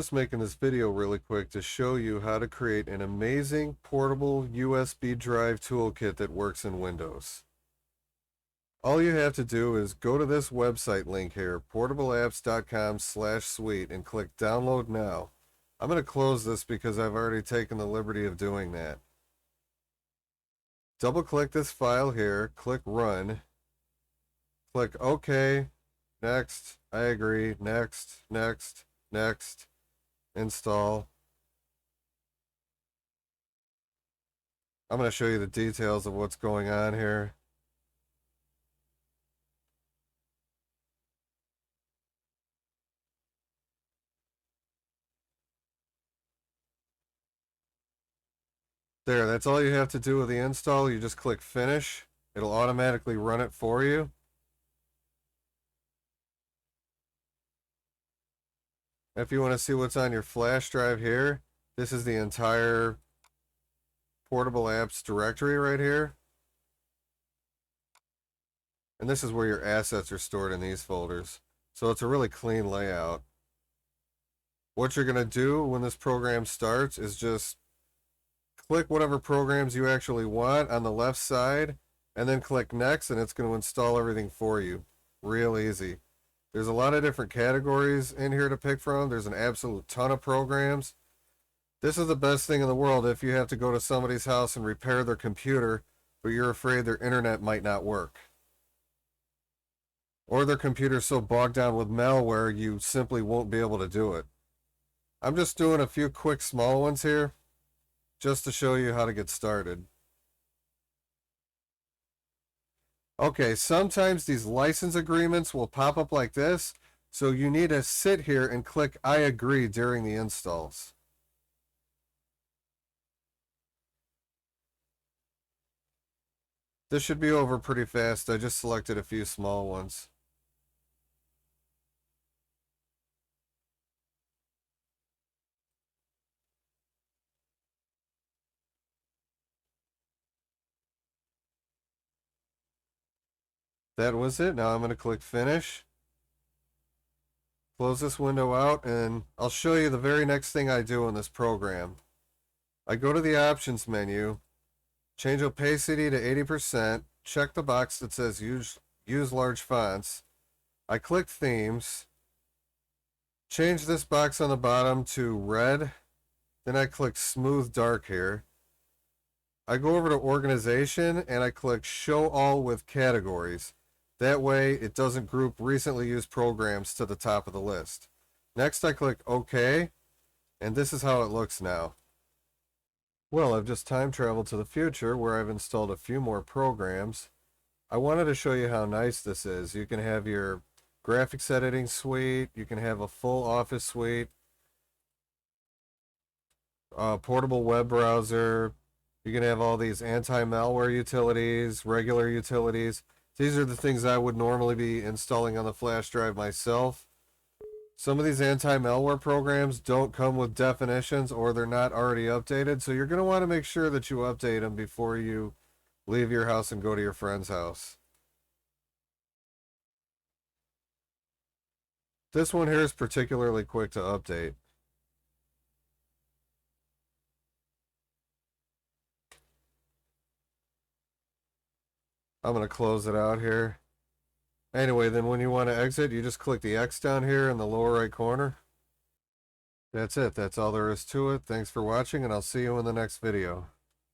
just making this video really quick to show you how to create an amazing portable USB drive toolkit that works in Windows. All you have to do is go to this website link here, portableapps.com/suite, and click download now. I'm going to close this because I've already taken the liberty of doing that. Double click this file here, click run, click OK, next, I agree, next, next, next, install. I'm going to show you the details of what's going on here. There, that's all you have to do with the install. You just click finish. It'll automatically run it for you. If you want to see what's on your flash drive here, this is the entire portable apps directory right here. And this is where your assets are stored in these folders. So it's a really clean layout. What you're going to do when this program starts is just click whatever programs you actually want on the left side, and then click next, and it's going to install everything for you. Real easy. There's a lot of different categories in here to pick from. There's an absolute ton of programs. This is the best thing in the world if you have to go to somebody's house and repair their computer, but you're afraid their internet might not work. Or their computer's so bogged down with malware you simply won't be able to do it. I'm just doing a few quick small ones here, just to show you how to get started. Okay, sometimes these license agreements will pop up like this, so you need to sit here and click I agree during the installs. This should be over pretty fast. I just selected a few small ones. That was it. Now I'm going to click finish. Close this window out, and I'll show you the very next thing I do in this program. I go to the options menu, change opacity to 80%, check the box that says use large fonts. I click themes, change this box on the bottom to red, then I click smooth dark here. I go over to organization and I click show all with categories. That way it doesn't group recently used programs to the top of the list. Next I click OK, and this is how it looks now. Well, I've just time traveled to the future where I've installed a few more programs. I wanted to show you how nice this is. You can have your graphics editing suite, you can have a full office suite, portable web browser, you can have all these anti-malware utilities, regular utilities. These are the things I would normally be installing on the flash drive myself. Some of these anti-malware programs don't come with definitions or they're not already updated, so you're going to want to make sure that you update them before you leave your house and go to your friend's house. This one here is particularly quick to update. I'm going to close it out here. Anyway, then when you want to exit, you just click the X down here in the lower right corner. That's it. That's all there is to it. Thanks for watching, and I'll see you in the next video.